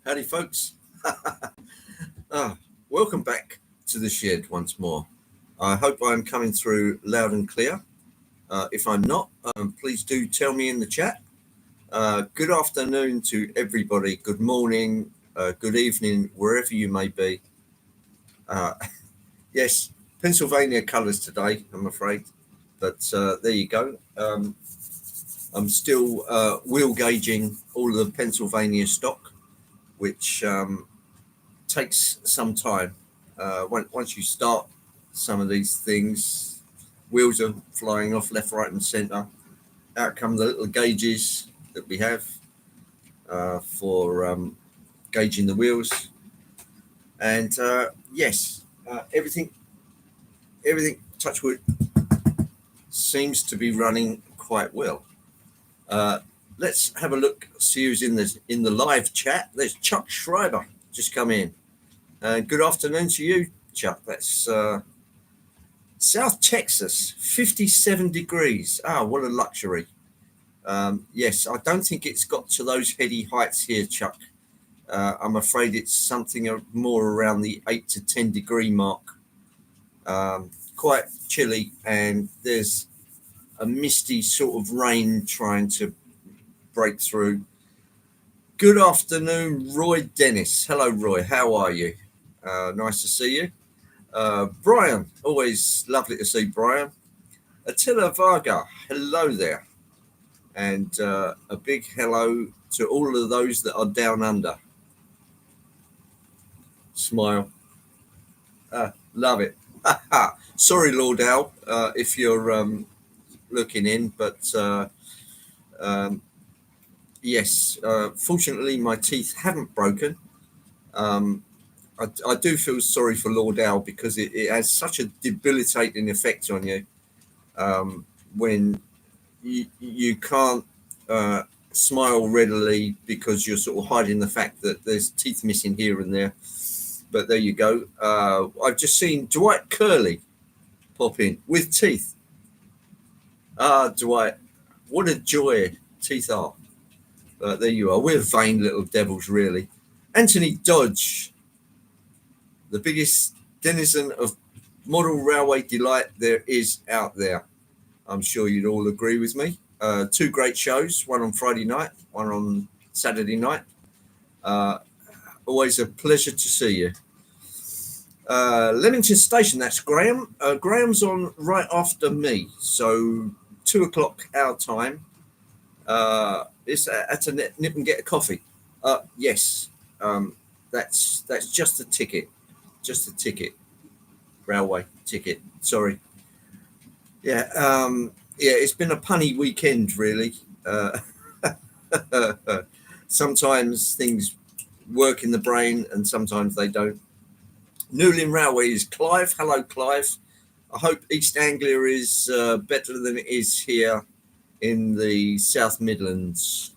Howdy, folks. ah, Welcome back to the shed once more. I hope I'm coming through loud and clear. If I'm not, please do tell me in the chat. Good afternoon to everybody. Good morning, good evening, wherever you may be. Uh, yes, Pennsylvania colours today, I'm afraid. But there you go. I'm still wheel gauging all of the Pennsylvania stock, which takes some time. Once you start some of these things, wheels are flying off left, right, and centre. Out come the little gauges that we have for gauging the wheels, and yes, everything, touch wood, seems to be running quite well. Uh, let's have a look. See who's in the live chat. There's Chuck Schreiber just come in. Good afternoon to you, Chuck. That's South Texas, 57 degrees. What a luxury. Yes, I don't think it's got to those heady heights here, Chuck. I'm afraid it's something more around the 8 to 10 degree mark. Quite chilly, and there's a misty sort of rain trying to break through. Good afternoon, Roy Dennis. Hello, Roy. How are you? Nice to see you. Brian, always lovely to see Brian. Attila Varga, hello there. And a big hello to all of those that are down under. Smile. Love it. Sorry, Lord Al, if you're looking in, but yes, fortunately my teeth haven't broken. I do feel sorry for Lord Al because it has such a debilitating effect on you when you can't smile readily because you're sort of hiding the fact that there's teeth missing here and there. But there you go. I've just seen Dwight Curley pop in with teeth. Dwight, what a joy teeth are. There you are. We're vain little devils, really. Anthony Dodge, the biggest denizen of model railway delight there is out there. I'm sure you'd all agree with me. Two great shows, one on Friday night, one on Saturday night. Always a pleasure to see you. Leamington Station, that's Graham. Graham's on right after me, so 2 o'clock our time. It's at a nip and get a coffee. Yes, that's just a ticket. Just a ticket. Railway ticket. Sorry. Yeah, it's been a punny weekend, really. Sometimes things work in the brain and sometimes they don't. Newlyn Railway is Clive. Hello, Clive. I hope East Anglia is better than it is here in the South Midlands.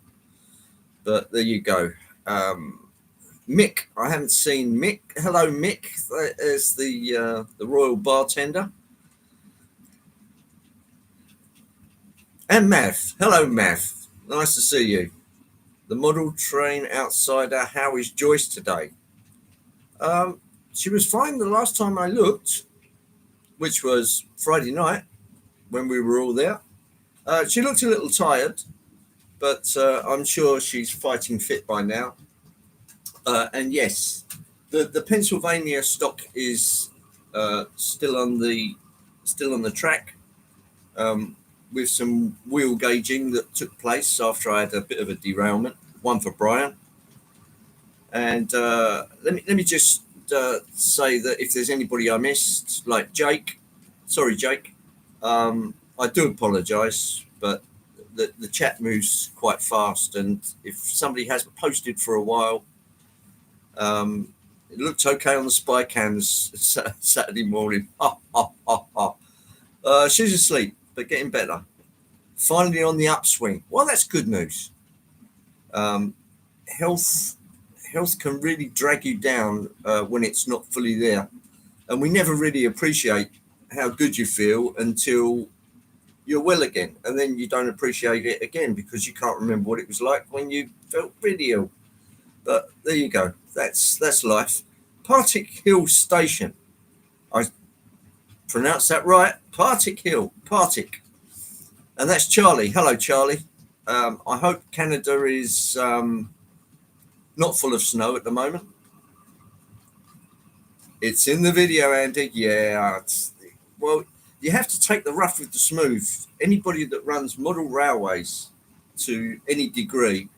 But there you go. Mick, I haven't seen Mick. Hello, Mick. There's the royal bartender. And Mav. Hello, Mav. Nice to see you. The model train outsider. How is Joyce today? She was fine the last time I looked, which was Friday night when we were all there. She looked a little tired, but I'm sure she's fighting fit by now. And yes, the Pennsylvania stock is still on the track, with some wheel gauging that took place after I had a bit of a derailment. One for Brian, and let me just say that if there's anybody I missed, like Jake, sorry Jake, I do apologise, but the chat moves quite fast, and if somebody hasn't posted for a while, it looked okay on the spy cams Saturday morning. She's asleep, but getting better. Finally on the upswing. Well, that's good news. Health can really drag you down when it's not fully there, and we never really appreciate how good you feel until you're well again, and then you don't appreciate it again because you can't remember what it was like when you felt really ill. But there you go. That's life. Partick Hill Station. I pronounced that right. Partick Hill. Partick. And that's Charlie. Hello, Charlie. I hope Canada is not full of snow at the moment. It's in the video, Andy. Yeah. Well, you have to take the rough with the smooth. Anybody that runs model railways to any degree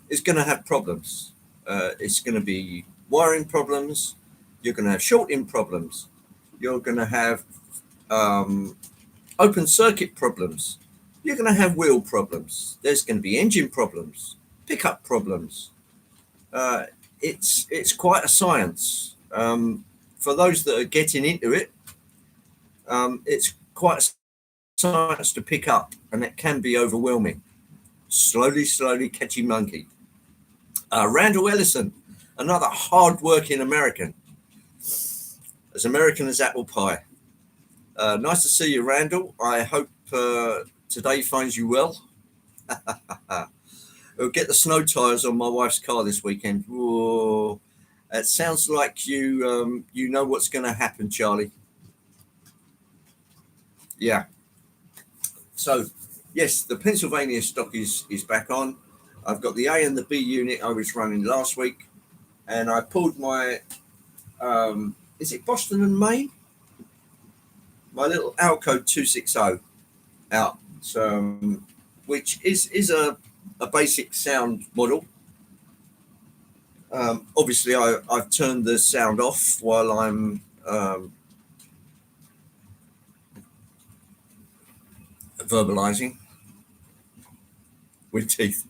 is going to have problems. It's going to be wiring problems. You're going to have shorting problems. You're going to have open circuit problems. You're going to have wheel problems. There's going to be engine problems, pickup problems. It's quite a science. For those that are getting into it, it's quite a science to pick up, and it can be overwhelming. Slowly catching monkey. Randall Ellison, another hard-working American, as American as apple pie. Nice to see you, Randall. I hope today finds you well. We'll get the snow tires on my wife's car this weekend. Whoa. It sounds like you know what's going to happen, Charlie. Yeah. So, yes, the Pennsylvania stock is back on. I've got the A and the B unit I was running last week, and I pulled my, is it Boston and Maine? My little Alco 260 out, which is a basic sound model. Obviously, I've turned the sound off while I'm verbalizing with teeth.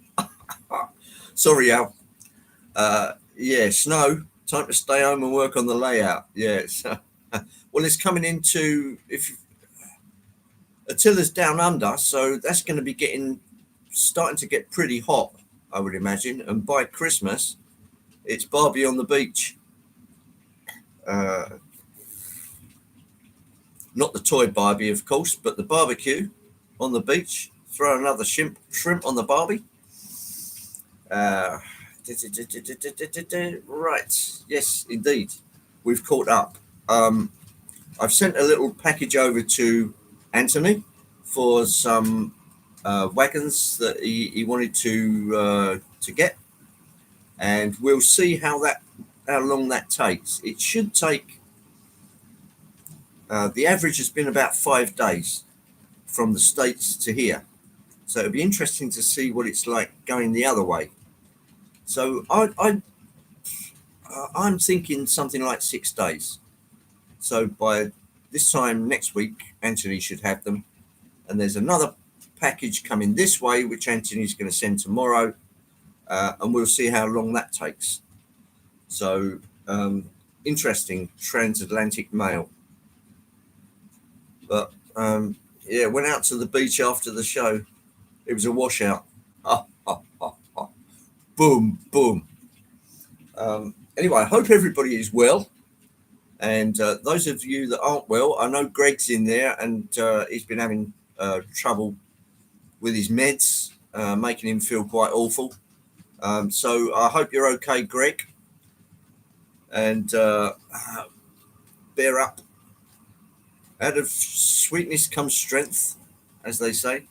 Sorry, Al. Yeah, snow. Time to stay home and work on the layout. Yeah. Well, it's coming into Attila's down under, so that's going to be starting to get pretty hot, I would imagine. And by Christmas, it's Barbie on the beach. Not the toy Barbie, of course, but the barbecue on the beach. Throw another shrimp on the Barbie. Right. Yes, indeed. We've caught up. I've sent a little package over to Anthony for some wagons that he wanted to get, and we'll see how long that takes. It should take. The average has been about 5 days from the States to here, so it'll be interesting to see what it's like going the other way. So I'm thinking something like 6 days. So by this time next week, Anthony should have them. And there's another package coming this way, which Anthony's going to send tomorrow. And we'll see how long that takes. So interesting transatlantic mail. But yeah, went out to the beach after the show. It was a washout. Boom, boom. Anyway, I hope everybody is well. And those of you that aren't well, I know Greg's in there, and he's been having trouble with his meds, making him feel quite awful. So I hope you're okay, Greg. And bear up. Out of sweetness comes strength, as they say.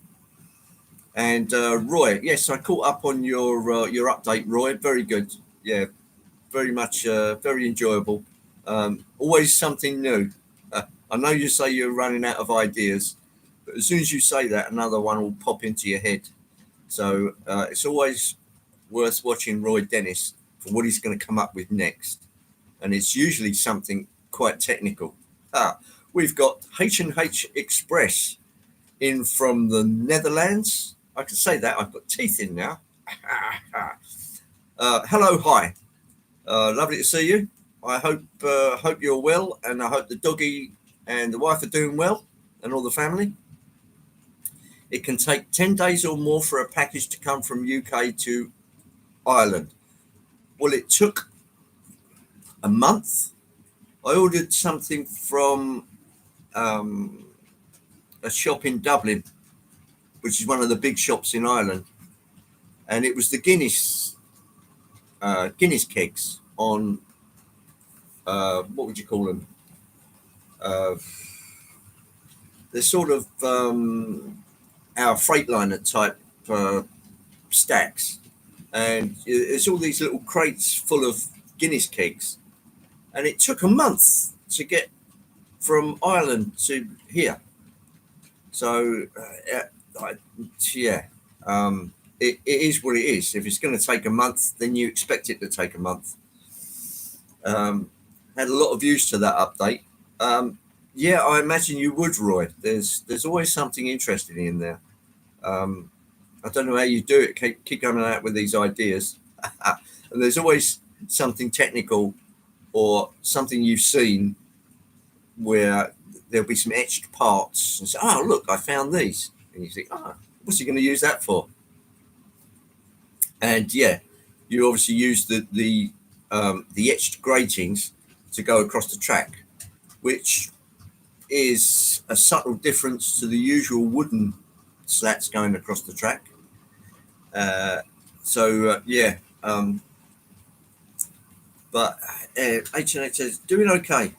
And Roy, yes, I caught up on your update, Roy. Very good. Yeah, very much, very enjoyable. Always something new. I know you say you're running out of ideas, but as soon as you say that, another one will pop into your head. So it's always worth watching Roy Dennis for what he's going to come up with next. And it's usually something quite technical. We've got H&H Express in from the Netherlands. I can say that. I've got teeth in now. Hello, hi. Lovely to see you. I hope you're well, and I hope the doggy and the wife are doing well, and all the family. It can take 10 days or more for a package to come from UK to Ireland. Well, it took a month. I ordered something from a shop in Dublin, which is one of the big shops in Ireland, and it was the Guinness Guinness kegs on what would you call them? Uh, they're sort of our Freightliner type stacks, and it's all these little crates full of Guinness kegs, and it took a month to get from Ireland to here. So, yeah, it is what it is. If it's going to take a month, then you expect it to take a month. Um, had a lot of views to that update. Yeah, I imagine you would, Roy. There's always something interesting in there. Um, I don't know how you do it. Keep coming out with these ideas, and there's always something technical or something you've seen where there'll be some etched parts and say, "Oh, look, I found these," and you think, "Ah, what's he going to use that for?" And yeah, you obviously use the etched gratings to go across the track, which is a subtle difference to the usual wooden slats going across the track. Uh, yeah, but H&H says doing okay.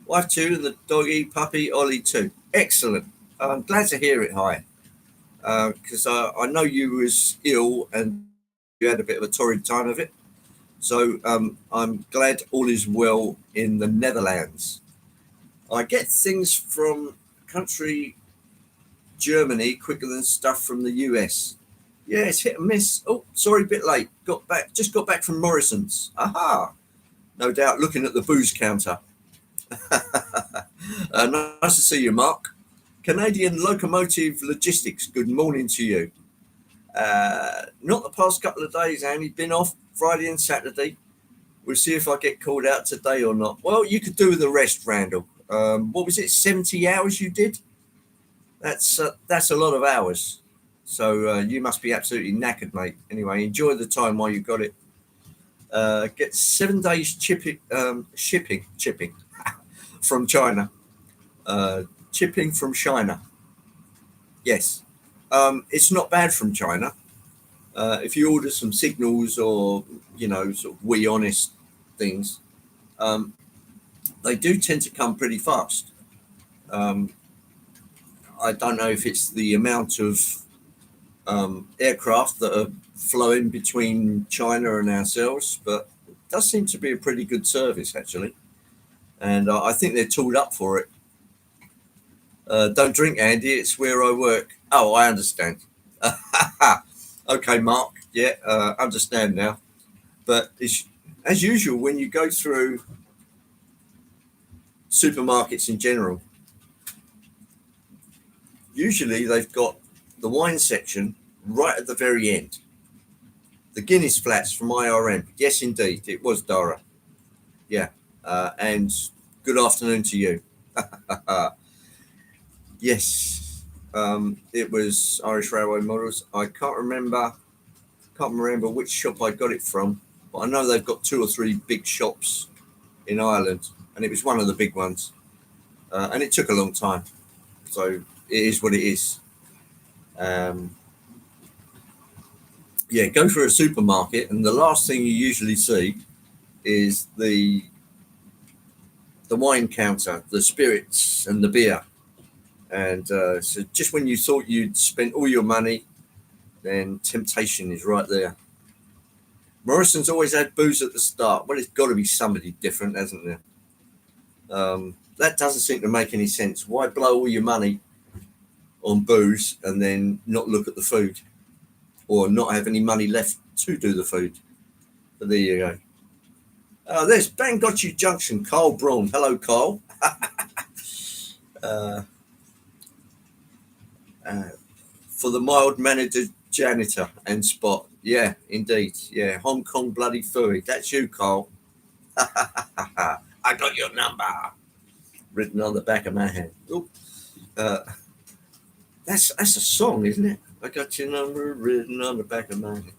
Wife two and the doggy puppy Ollie too. Excellent. I'm glad to hear it. Hi, because I know you was ill and you had a bit of a torrid time of it. So I'm glad all is well in the Netherlands. I get things from country Germany quicker than stuff from the US. Yeah, it's hit and miss. Oh, sorry, bit late. Just got back from Morrison's. Aha! No doubt looking at the booze counter. Nice to see you, Mark. Canadian Locomotive Logistics, good morning to you. Not the past couple of days, Andy. Been off Friday and Saturday. We'll see if I get called out today or not. Well, you could do with the rest, Randall. What was it, 70 hours you did? That's a lot of hours. So you must be absolutely knackered, mate. Anyway, enjoy the time while you got it. Get 7 days shipping from China. Chipping from China. Yes. It's not bad from China. If you order some signals or, sort of We Honest things, they do tend to come pretty fast. Um, I don't know if it's the amount of aircraft that are flowing between China and ourselves, but it does seem to be a pretty good service, actually. And I think they're tooled up for it. Don't drink, Andy. It's where I work. Oh, I understand. Okay, Mark. Yeah, understand now. But it's, as usual, when you go through supermarkets in general, usually they've got the wine section right at the very end. The Guinness flats from IRM. Yes, indeed. It was Dara. Yeah. And good afternoon to you. Yes. It was Irish Railway Models. I can't remember which shop I got it from, but I know they've got 2 or 3 big shops in Ireland, and it was one of the big ones. And it took a long time. So it is what it is. Yeah, go for a supermarket, and the last thing you usually see is the wine counter, the spirits and the beer. And so just when you thought you'd spent all your money, then temptation is right there. Morrison's always had booze at the start. Well, it's got to be somebody different, hasn't there? That doesn't seem to make any sense. Why blow all your money on booze and then not look at the food, or not have any money left to do the food? But there you go. There's Bangotchi Junction, Carl Braun. Hello, Carl. For the mild-mannered janitor and Spot. Yeah, indeed. Yeah, Hong Kong bloody fooey. That's you, Carl. I got your number written on the back of my hand. That's a song, isn't it? I got your number written on the back of my hand.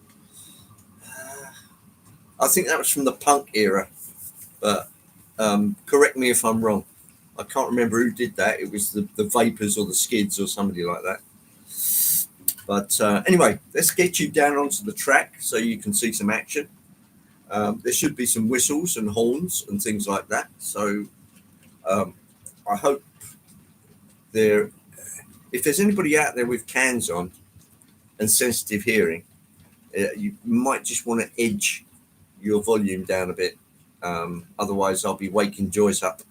I think that was from the punk era, but correct me if I'm wrong. I can't remember who did that. It was the Vapors or the Skids or somebody like that. But anyway, let's get you down onto the track so you can see some action. There should be some whistles and horns and things like that. So I hope there, if there's anybody out there with cans on and sensitive hearing, you might just want to edge your volume down a bit. Otherwise, I'll be waking Joyce up.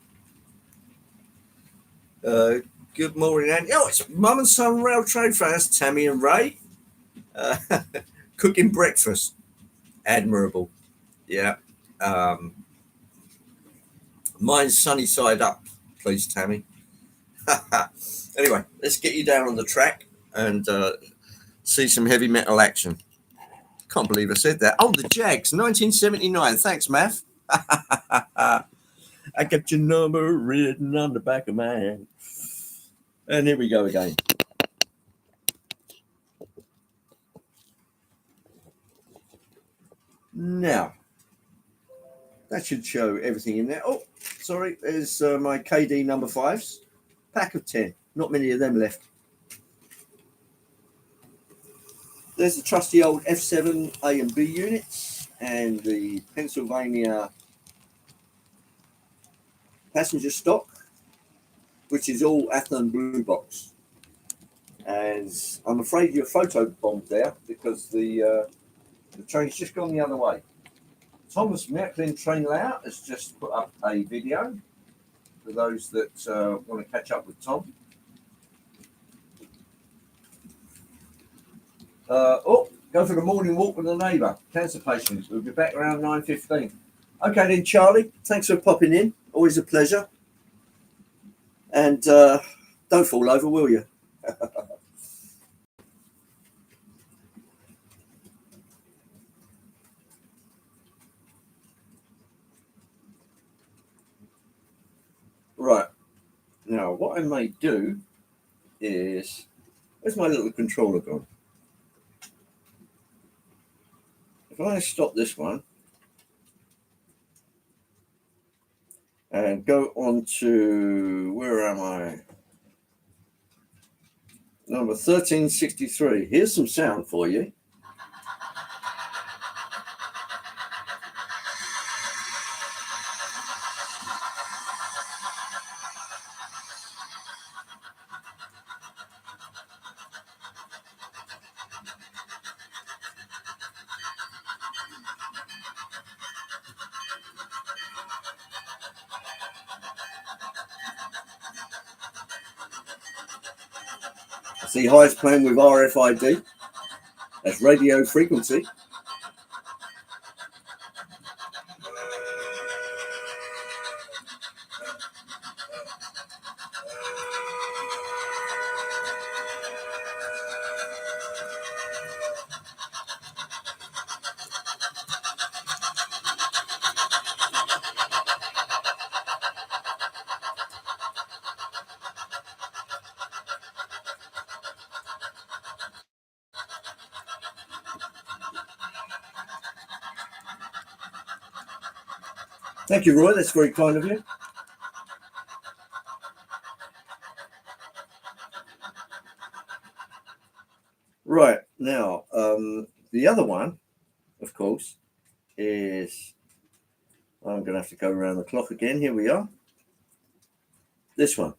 Good morning, Andy. Oh, it's Mum and Son Rail Trade fans, Tammy and Ray. Cooking breakfast. Admirable. Yeah. Mine's sunny side up, please, Tammy. Anyway, let's get you down on the track and see some heavy metal action. Can't believe I said that. Oh, the Jags, 1979. Thanks, Math. I got your number written on the back of my hand. And here we go again. Now, that should show everything in there. Oh, sorry, there's my KD number 5s. Pack of 10. Not many of them left. There's the trusty old F7 A and B units and the Pennsylvania passenger stock, which is all Athlon blue box. And I'm afraid you're photo bombed there because the train's just gone the other way. Thomas Merklin Train Layout has just put up a video for those that want to catch up with Tom. Go for the morning walk with a neighbour. Cancer patients. We'll be back around 9:15. Okay then, Charlie. Thanks for popping in. Always a pleasure. And don't fall over, will you? Right. Now, what I may do is... Where's my little controller gone? If I stop this one and go on to... Where am I? Number 1363. Here's some sound for you. See, highest playing with RFID. That's radio frequency. Thank you, Roy. That's very kind of you. Right. Now, the other one, of course, is... I'm going to have to go around the clock again. Here we are. This one.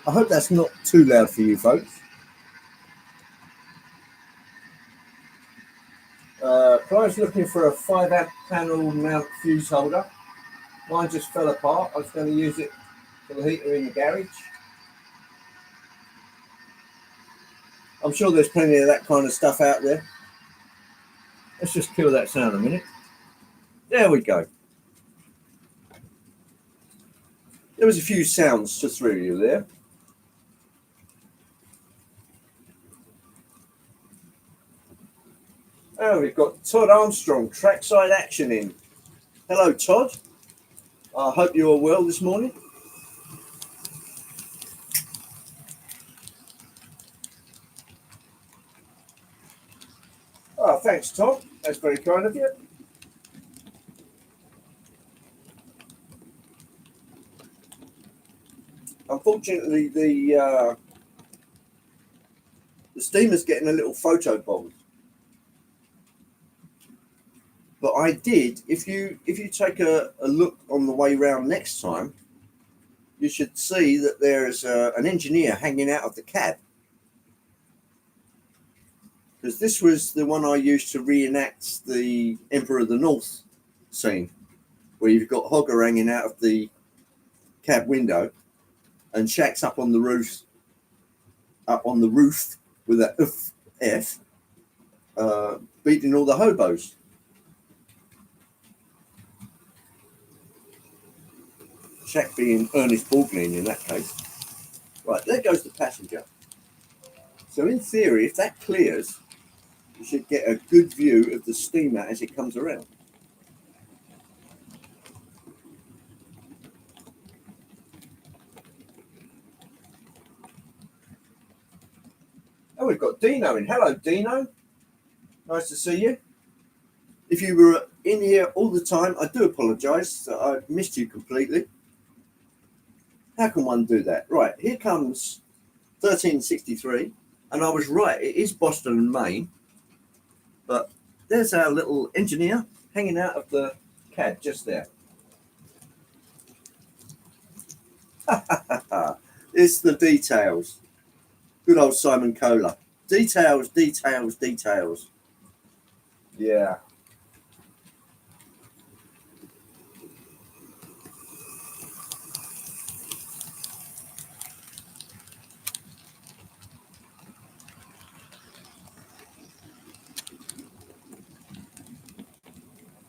I hope that's not too loud for you folks. Client's looking for a 5-amp panel mount fuse holder. Mine just fell apart. I was going to use it for the heater in the garage. I'm sure there's plenty of that kind of stuff out there. Let's just kill that sound a minute. There we go. There was a few sounds to through you there. Oh, we've got Todd Armstrong, trackside action in. Hello, Todd. I hope you are well this morning. Oh, thanks, Tom. That's very kind of you. Unfortunately, the steamer's getting a little photo bomb. But I did. If you take a look on the way round next time, you should see that there's an engineer hanging out of the cab. Because this was the one I used to reenact the Emperor of the North scene, where you've got Hogger hanging out of the cab window, and Shaq's up on the roof with a F, beating all the hobos. Shaq being Ernest Borgnine in that case. Right, there goes the passenger. So in theory, if that clears, you should get a good view of the steamer as it comes around. Oh, we've got Dino in. Hello, Dino. Nice to see you. If you were in here all the time, I do apologise that I've missed you completely. How can one do that? Right, here comes 1363, and I was right, it is Boston and Maine, but there's our little engineer hanging out of the cab just there. It's the details. Good old Simon Kohler. Details, details, details. Yeah.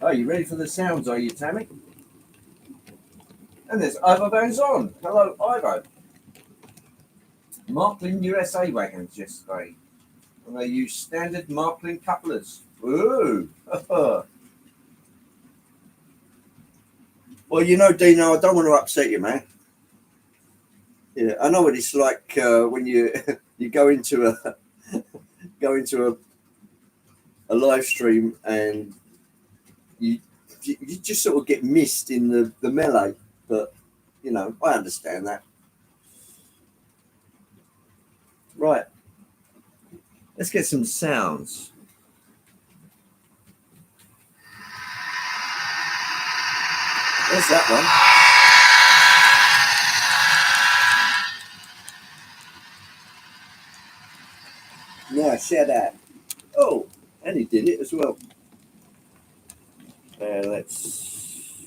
Oh, you ready for the sounds, are you, Tammy? And there's Ivo Van on. Hello, Ivo. Marklin USA wagons yesterday. And they use standard Marklin couplers. Ooh. Well, you know, Dino, I don't want to upset you, man. Yeah, I know what it's like when you you go into a live stream and you just sort of get missed in the melee. But you know, I understand that. Right, let's get some sounds. There's that one. Yeah, share that. Oh, and he did it as well. Let's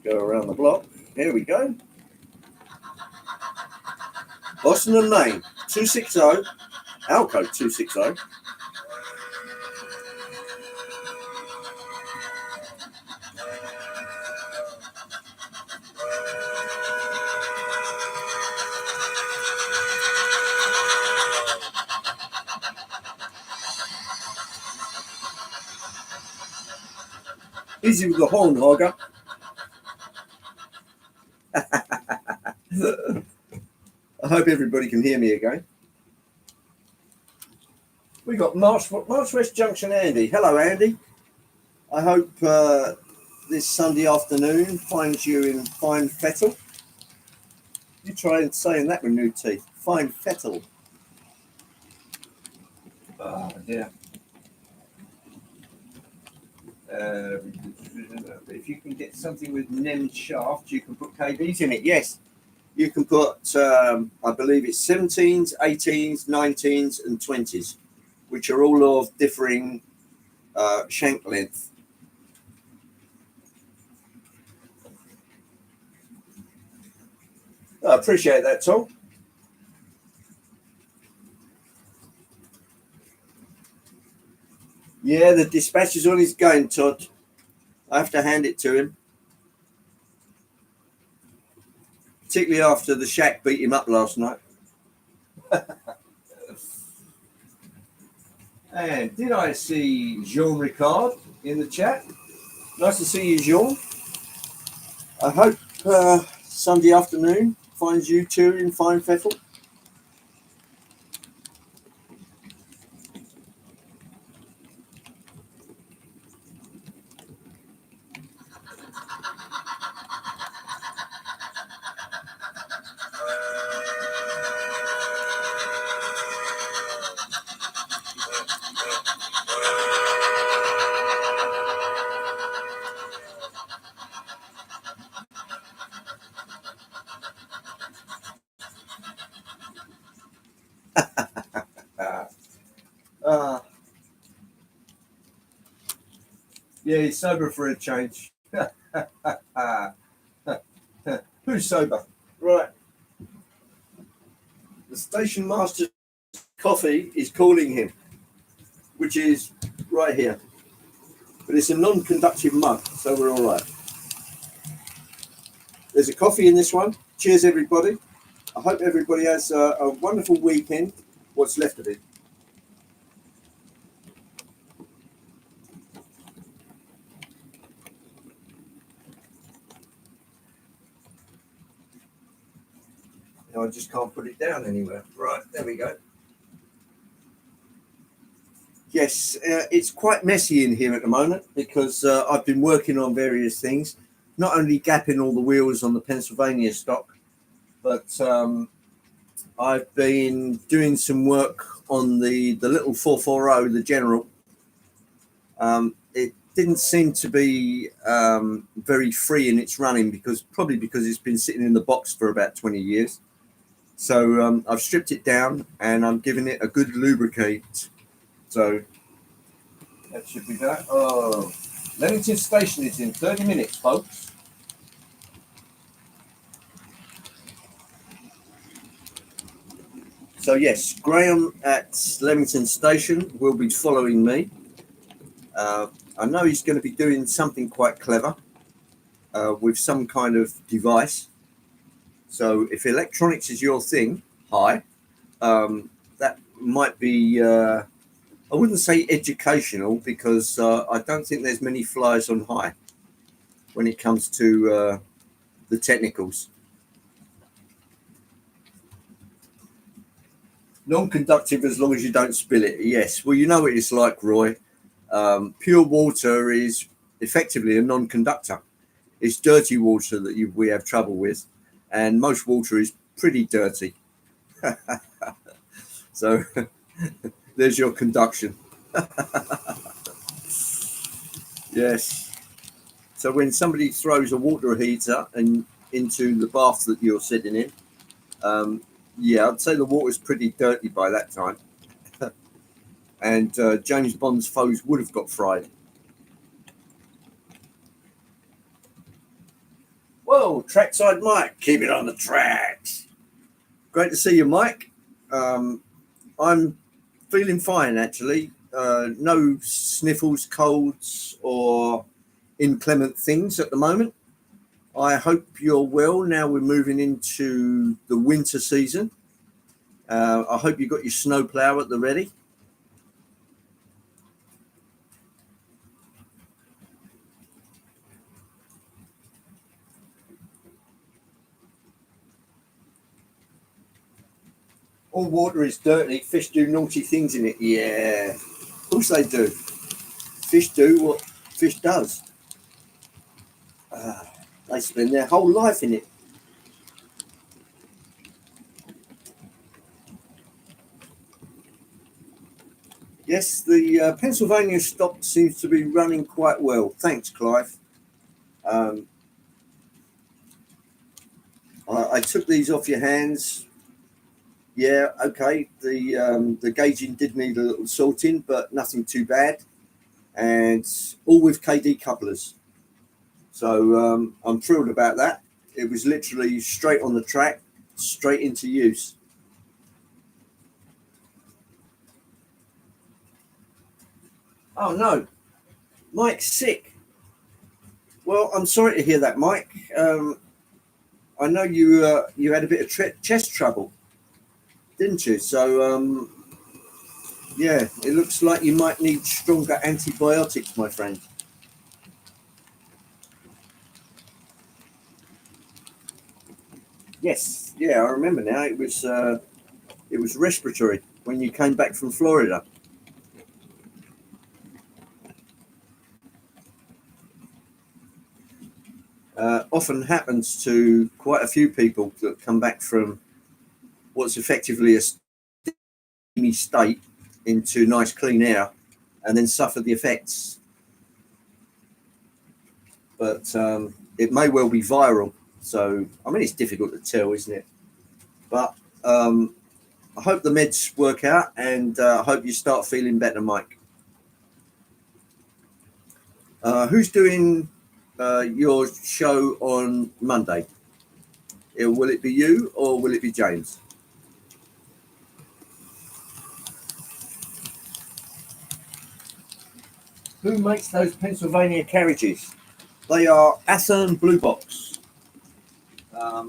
go around the block. Here we go. Boston and Maine, 260, Alco 260. Easy with the horn, Hogger. I hope everybody can hear me again. We got March West Junction Andy. Hello, Andy. I hope this Sunday afternoon finds you in fine fettle. You try saying that with new teeth. Fine fettle. Oh, dear. If you can get something with NEM shaft, you can put KBs in it. Yes, you can put, I believe it's 17s, 18s, 19s, and 20s, which are all of differing shank length. I appreciate that, Tom. Yeah, the dispatch is on his game, Todd. I have to hand it to him. Particularly after the Shaq beat him up last night. And did I see Jean Ricard in the chat? Nice to see you, Jean. I hope Sunday afternoon finds you too in fine fettle. Yeah, he's sober for a change. Who's sober? Right. The station master's coffee is calling him, which is right here. But it's a non-conductive mug, so we're all right. There's a coffee in this one. Cheers, everybody. I hope everybody has a wonderful weekend, what's left of it. I just can't put it down anywhere. Right, there we go. Yes, it's quite messy in here at the moment because I've been working on various things, not only gapping all the wheels on the Pennsylvania stock, but I've been doing some work on the little 440, the General. It didn't seem to be very free in its running because it's been sitting in the box for about 20 years. So I've stripped it down and I'm giving it a good lubricate. So that should be that. Oh, Leamington Station is in 30 minutes, folks. So yes, Graham at Leamington Station will be following me. I know he's going to be doing something quite clever with some kind of device. So if electronics is your thing, that might be, I wouldn't say educational because I don't think there's many flies on high when it comes to the technicals. Non-conductive as long as you don't spill it. Yes, well, you know what it's like, Roy. Pure water is effectively a non-conductor. It's dirty water that we have trouble with. And most water is pretty dirty. So there's your conduction. Yes. So when somebody throws a water heater into the bath that you're sitting in, yeah, I'd say the water's pretty dirty by that time. And James Bond's foes would have got fried. Whoa, trackside Mike, keep it on the tracks. Great to see you, Mike. I'm feeling fine, actually. No sniffles, colds, or inclement things at the moment. I hope you're well. Now we're moving into the winter season. I hope you got your snowplow at the ready. All water is dirty. Fish do naughty things in it. Yeah, of course they do. Fish do what fish does. They spend their whole life in it. Yes, the Pennsylvania stock seems to be running quite well. Thanks, Clive. I took these off your hands. Yeah, okay. The gauging did need a little sorting, but nothing too bad. And all with KD couplers. So I'm thrilled about that. It was literally straight on the track, straight into use. Oh no, Mike's sick. Well, I'm sorry to hear that, Mike. I know you had a bit of chest trouble, didn't you? So Yeah, it looks like you might need stronger antibiotics, my friend. Yes, yeah, I remember now. It was respiratory when you came back from Florida. Often happens to quite a few people that come back from what's effectively a steamy state into nice clean air, and then suffer the effects. But it may well be viral. So I mean, it's difficult to tell, isn't it? But I hope the meds work out, and I hope you start feeling better, Mike. Who's doing your show on Monday? Will it be you or will it be James? Who makes those Pennsylvania carriages? They are Athern Blue Box. I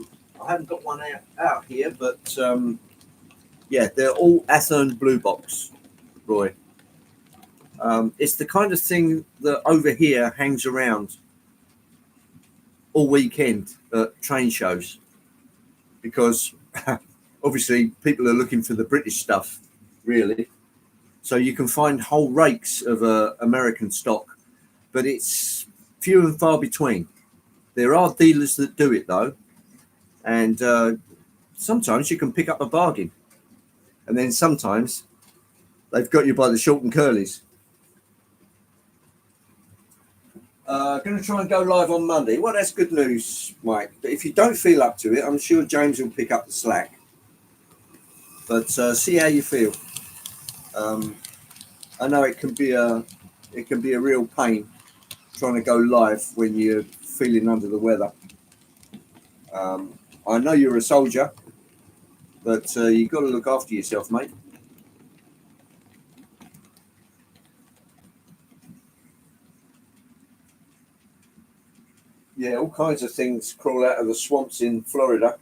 haven't got one out here, but yeah, they're all Athern Blue Box, Roy. It's the kind of thing that over here hangs around all weekend at train shows because obviously people are looking for the British stuff, really. So you can find whole rakes of American stock, but it's few and far between. There are dealers that do it though, and sometimes you can pick up a bargain, and then sometimes they've got you by the short and curlies. Going to try and go live on Monday. Well, that's good news, Mike. But if you don't feel up to it, I'm sure James will pick up the slack. But see how you feel. I know it can be a real pain trying to go live when you're feeling under the weather. I know you're a soldier, but you've got to look after yourself, mate. Yeah, all kinds of things crawl out of the swamps in Florida.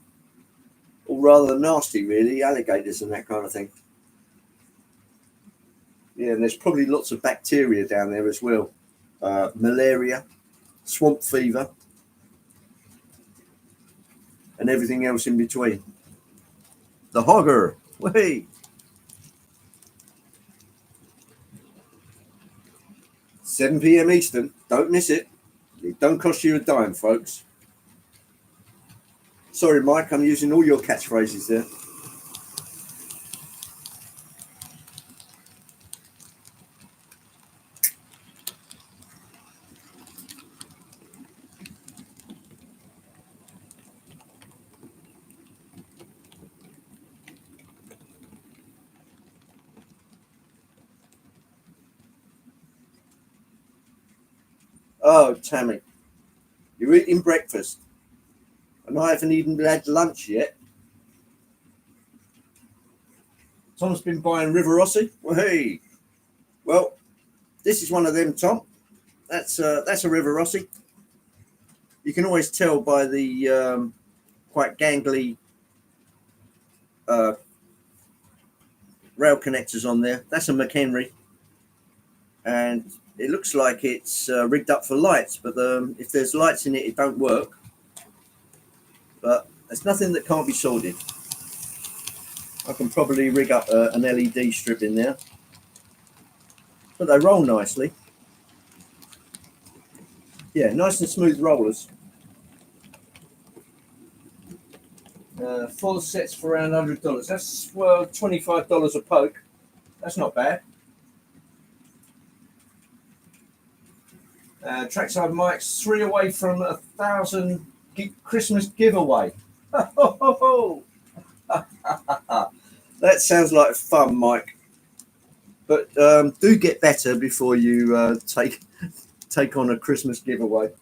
All rather nasty, really, alligators and that kind of thing. Yeah, and there's probably lots of bacteria down there as well. Malaria, swamp fever, and everything else in between. The hogger, wait, 7 p.m. Eastern. Don't miss it. It don't cost you a dime, folks. Sorry, Mike, I'm using all your catchphrases there. Oh, Tammy, you're eating breakfast, and I haven't even had lunch yet. Tom's been buying River Rossi. Well, hey, well, this is one of them, Tom. That's a River Rossi. You can always tell by the quite gangly uh, rail connectors on there. That's a McHenry, and it looks like it's rigged up for lights, but if there's lights in it, it don't work. But there's nothing that can't be sorted. I can probably rig up an LED strip in there, but they roll nicely. Yeah, nice and smooth rollers. 4 sets for around $100. That's well $25 a poke. That's not bad. Trackside mics 3 away from 1,000 Christmas giveaway. That sounds like fun, Mike. But do get better before you take on a Christmas giveaway.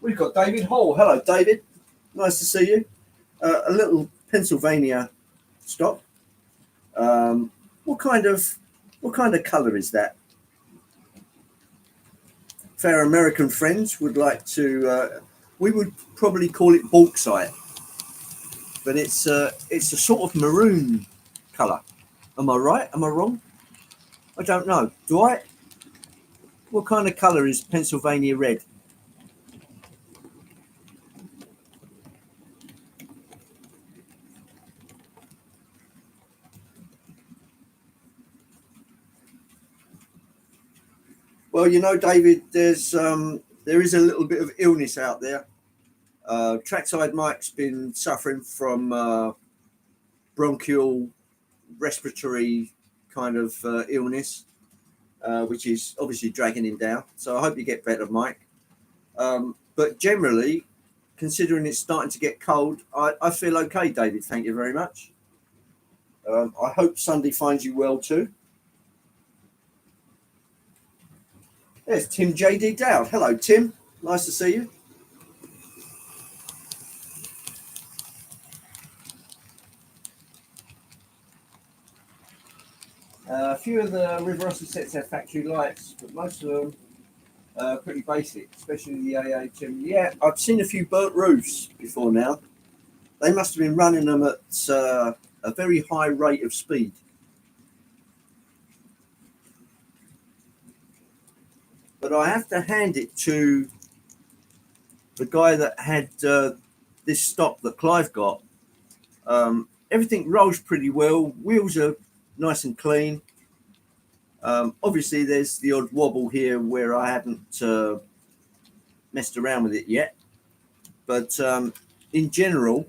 We've got David Hall. Hello, David. Nice to see you. A little Pennsylvania stock. What kind of colour is that? If our American friends would like to, we would probably call it bauxite, but it's a sort of maroon colour. Am I right? Am I wrong? I don't know. Do I? What kind of colour is Pennsylvania red? Well, you know, David, there is a little bit of illness out there. Trackside Mike's been suffering from bronchial respiratory kind of illness, which is obviously dragging him down. So I hope you get better, Mike. But generally, considering it's starting to get cold, I feel okay, David. Thank you very much. I hope Sunday finds you well too. There's Tim J.D. Dowd. Hello, Tim. Nice to see you. A few of the River Rossi sets have factory lights, but most of them are pretty basic, especially the AA Tim. Yeah, I've seen a few burnt roofs before now. They must have been running them at a very high rate of speed. But I have to hand it to the guy that had this stock that Clive got. Everything rolls pretty well. Wheels are nice and clean. Obviously, there's the odd wobble here where I haven't messed around with it yet. But in general,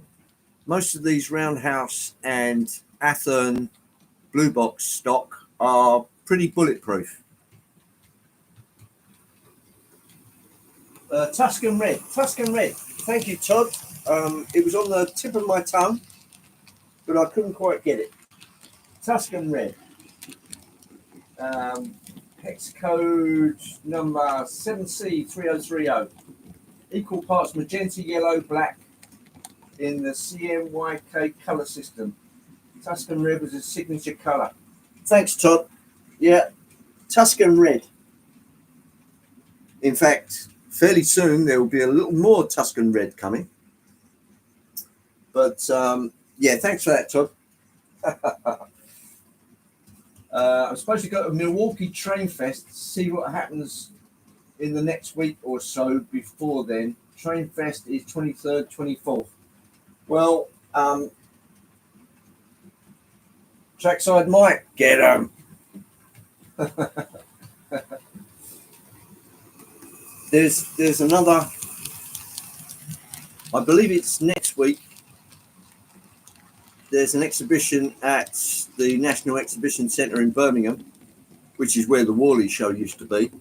most of these Roundhouse and Athern Blue Box stock are pretty bulletproof. Tuscan Red. Thank you, Todd. It was on the tip of my tongue, but I couldn't quite get it. Tuscan Red. Hex code number 7C3030. Equal parts magenta, yellow, black in the CMYK colour system. Tuscan Red was a signature colour. Thanks, Todd. Yeah, Tuscan Red. In fact, fairly soon there will be a little more Tuscan Red coming. But yeah, thanks for that, Todd. I'm supposed to go to Milwaukee Train Fest to see what happens in the next week or so before then. Train Fest is 23rd, 24th. Well, Trackside Mike, get 'em. There's another, I believe it's next week. There's an exhibition at the National Exhibition Centre in Birmingham, which is where the Worley show used to be.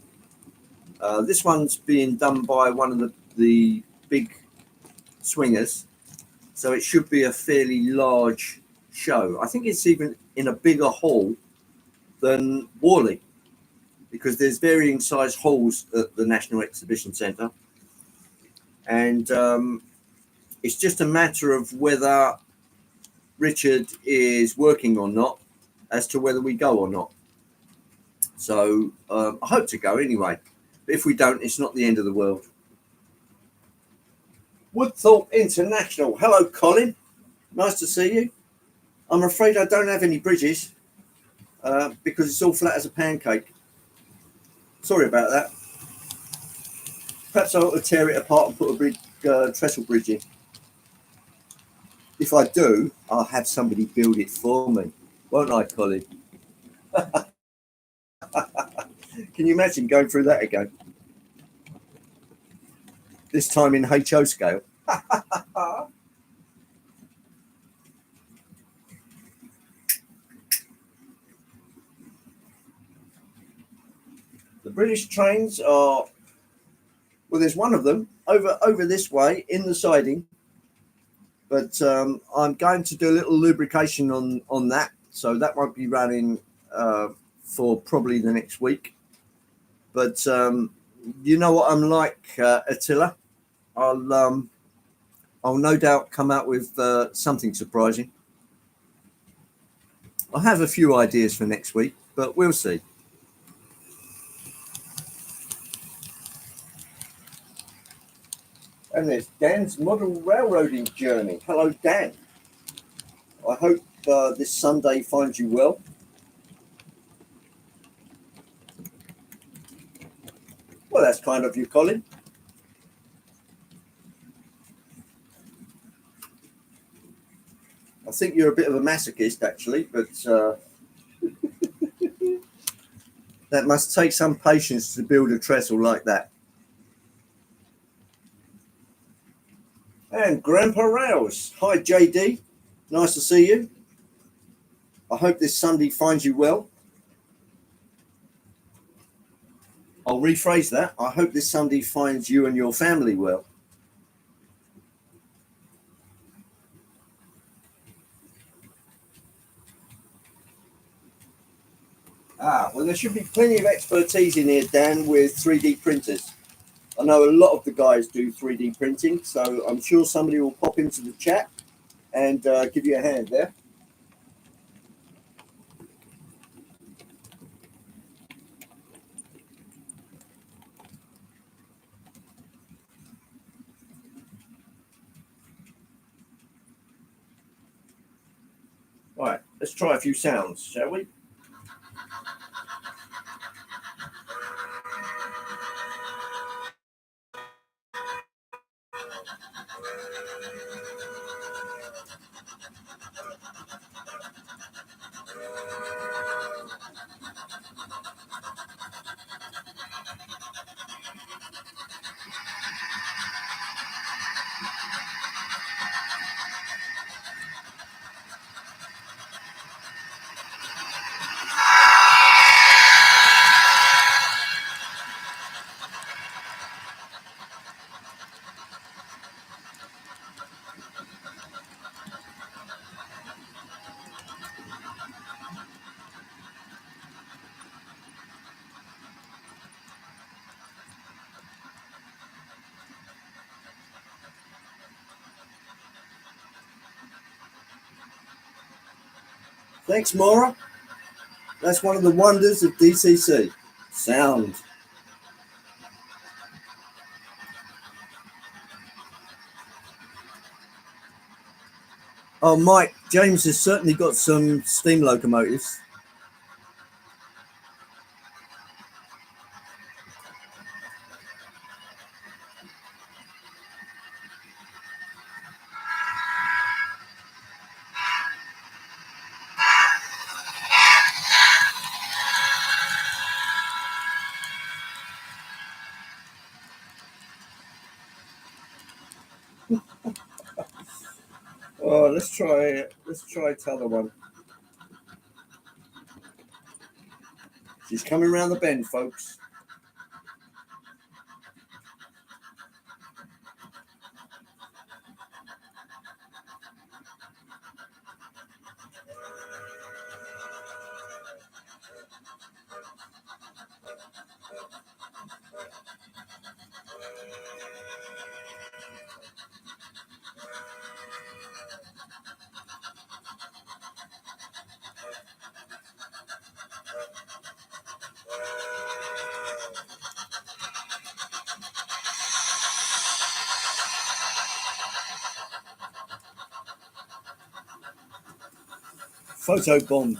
This one's being done by one of the big swingers, so it should be a fairly large show. I think it's even in a bigger hall than Worley, because there's varying size halls at the National Exhibition Centre. And it's just a matter of whether Richard is working or not, as to whether we go or not. So I hope to go anyway. But if we don't, it's not the end of the world. Woodthorpe International. Hello, Colin. Nice to see you. I'm afraid I don't have any bridges because it's all flat as a pancake. Sorry about that. Perhaps I ought to tear it apart and put a big trestle bridge in. If I do, I'll have somebody build it for me. Won't I, Colin? Can you imagine going through that again? This time in HO scale. The British trains are, well, there's one of them over this way in the siding. But I'm going to do a little lubrication on that. So that won't be running for probably the next week. But you know what I'm like, Attila. I'll no doubt come out with something surprising. I have a few ideas for next week, but we'll see. And there's Dan's model railroading journey. Hello, Dan. I hope this Sunday finds you well. Well, that's kind of you, Colin. I think you're a bit of a masochist, actually, but that must take some patience to build a trestle like that. And Grandpa Rouse. Hi, JD. Nice to see you. I hope this Sunday finds you well. I'll rephrase that. I hope this Sunday finds you and your family well. Well, there should be plenty of expertise in here, Dan, with 3D printers. I know a lot of the guys do 3D printing, so I'm sure somebody will pop into the chat and give you a hand there. All right, let's try a few sounds, shall we? Thanks, Maura. That's one of the wonders of DCC. Sound. Oh, Mike, James has certainly got some steam locomotives. Oh, let's try t'other one. She's coming around the bend, folks. Photo bomb.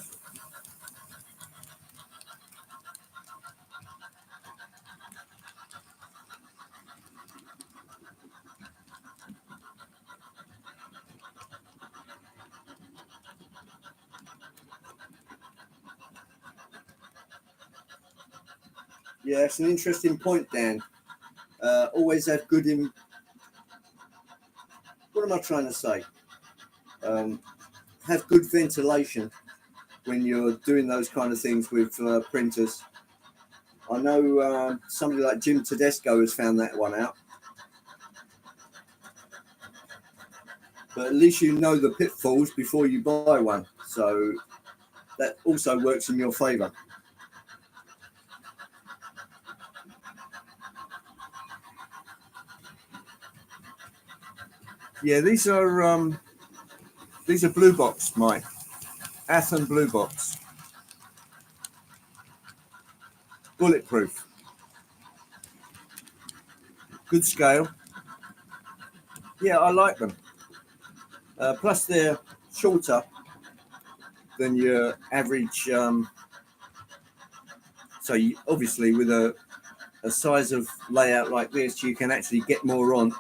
Yeah, it's an interesting point, Dan. Always have good in. What am I trying to say? Have good ventilation when you're doing those kind of things with printers. I know somebody like Jim Tedesco has found that one out. But at least you know the pitfalls before you buy one. So that also works in your favour. Yeah, these are blue box, Mike. Athens blue box. Bulletproof. Good scale. Yeah, I like them. Plus they're shorter than your average. So you, obviously with a a size of layout like this, you can actually get more on.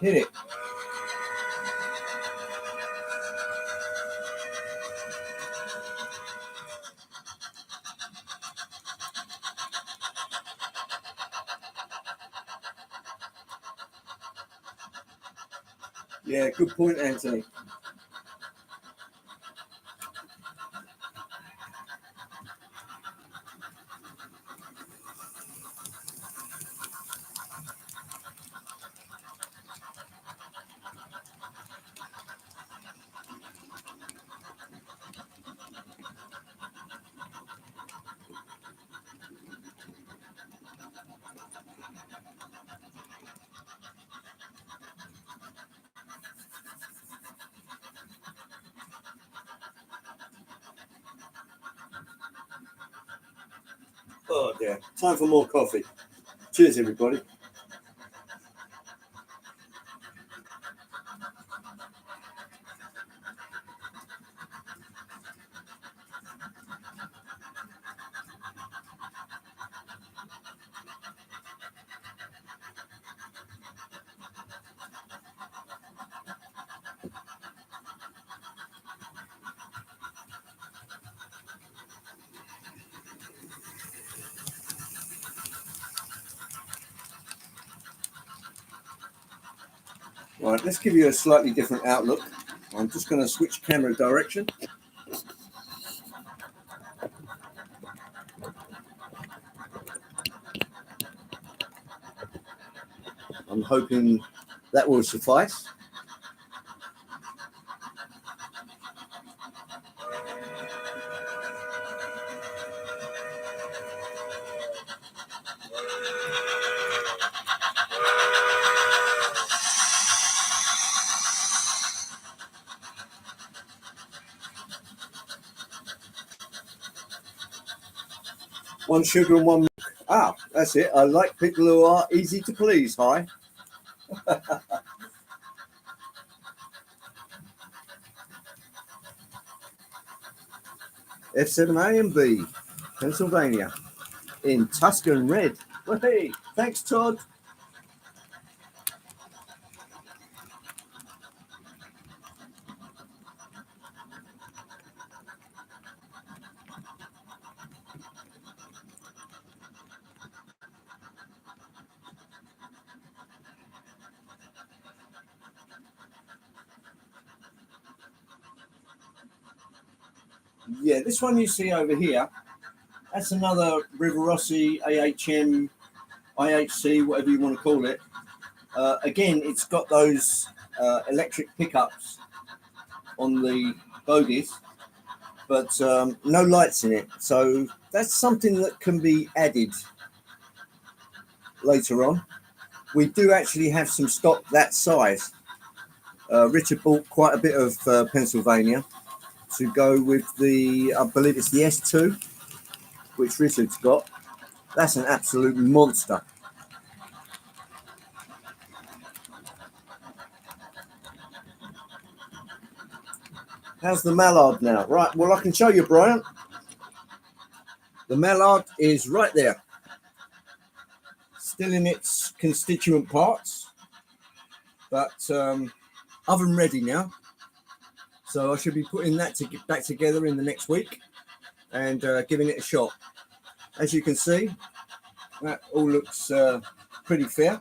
Hit it. Yeah, good point, Anthony. Oh dear. Time for more coffee. Cheers, everybody. Right, let's give you a slightly different outlook. I'm just going to switch camera direction. I'm hoping that will suffice. One sugar and one milk. Ah, that's it. I like people who are easy to please. Hi. F7A and B, Pennsylvania, in Tuscan red. Hey, thanks, Todd. Yeah, this one you see over here, that's another Rivarossi AHM, IHC, whatever you want to call it. Again, it's got those electric pickups on the bogies, but no lights in it. So that's something that can be added later on. We do actually have some stock that size. Richard bought quite a bit of Pennsylvania to go with the, I believe it's the S2, which Richard's got. That's an absolute monster. How's the mallard now? Right, well, I can show you, Brian. The mallard is right there. Still in its constituent parts, but oven ready now. So I should be putting that to get back together in the next week and giving it a shot. As you can see, that all looks pretty fair.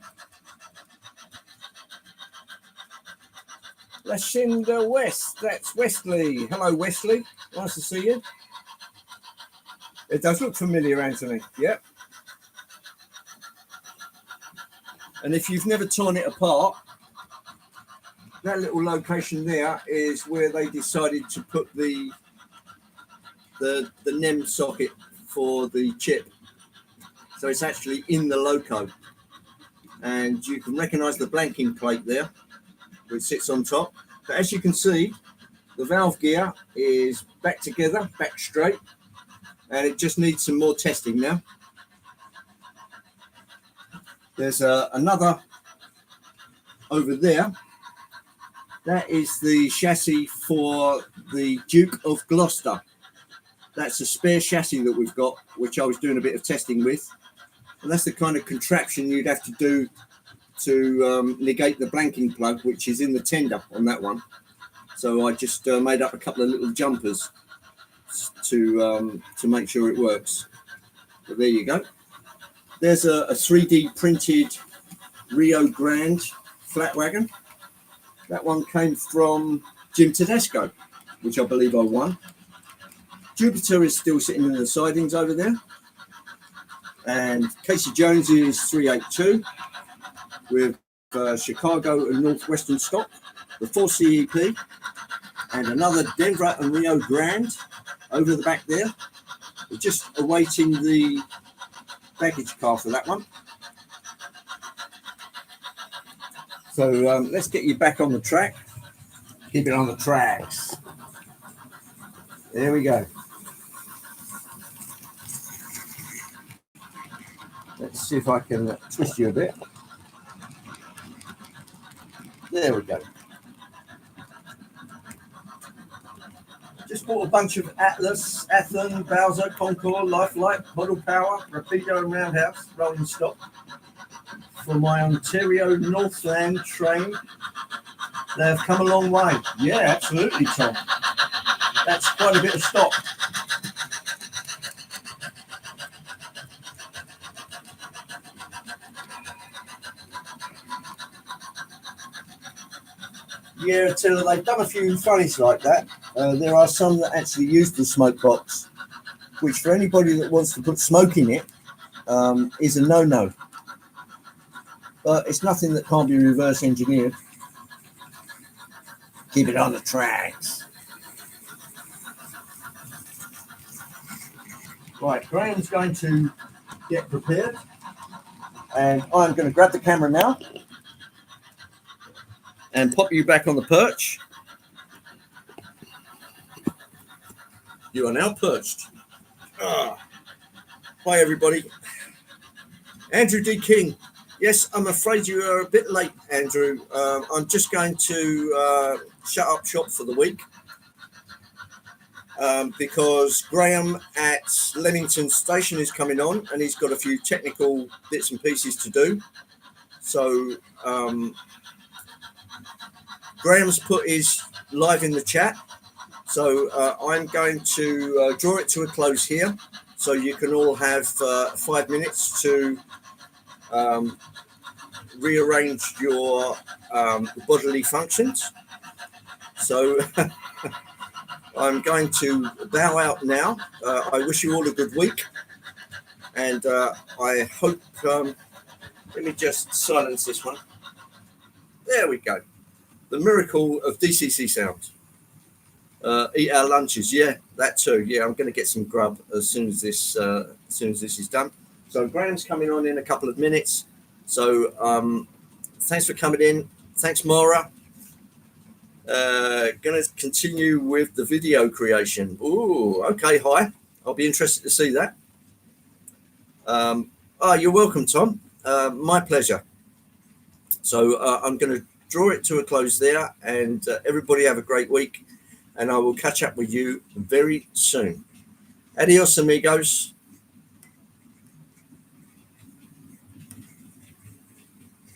Lashinda West, that's Wesley. Hello, Wesley. Nice to see you. It does look familiar, Anthony. Yep. And if you've never torn it apart, that little location there is where they decided to put the NEM socket for the chip. So it's actually in the loco. And you can recognize the blanking plate there, which sits on top. But as you can see, the valve gear is back together, back straight, and it just needs some more testing now. There's another over there, That is the chassis for the Duke of Gloucester. That's a spare chassis that we've got, which I was doing a bit of testing with. And that's the kind of contraption you'd have to do to negate the blanking plug, which is in the tender on that one. So I just made up a couple of little jumpers to make sure it works. But there you go. There's a 3D printed Rio Grande flat wagon. That one came from Jim Tedesco, which I believe I won. Jupiter is still sitting in the sidings over there. And Casey Jones is 382 with Chicago and Northwestern stock, the 4CEP, and another Denver and Rio Grande over the back there. We're just awaiting the baggage car for that one. So let's get you back on the track. Keep it on the tracks. There we go. Let's see if I can twist you a bit. There we go. Just bought a bunch of Atlas, Athlon, Bowser, Concord, Lifelight, Model Power, Rapido and Roundhouse rolling stock for my Ontario Northland train. They have come a long way. Yeah, absolutely, Tom. That's quite a bit of stock. Yeah, till they've done a few funnies like that. There are some that actually use the smoke box, which for anybody that wants to put smoke in it is a no-no. But it's nothing that can't be reverse engineered. Keep it on the tracks. Right, Graham's going to get prepared, and I'm going to grab the camera now and pop you back on the perch. You are now perched. Hi, everybody. Andrew D. King. Yes, I'm afraid you are a bit late, Andrew. I'm just going to shut up shop for the week because Graham at Leamington Station is coming on and he's got a few technical bits and pieces to do. So Graham's put his live in the chat. So I'm going to draw it to a close here so you can all have 5 minutes to rearrange your bodily functions. So I'm going to bow out now. I wish you all a good week. And I hope, let me just silence this one. There we go. The miracle of DCC sound. Eat our lunches. Yeah, that too. Yeah, I'm going to get some grub as soon as this is done. So Graham's coming on in a couple of minutes. So thanks for coming in. Thanks, Maura. Going to continue with the video creation. Ooh, okay. Hi. I'll be interested to see that. You're welcome, Tom. My pleasure. So I'm going to draw it to a close there, and everybody have a great week, and I will catch up with you very soon. Adios, amigos.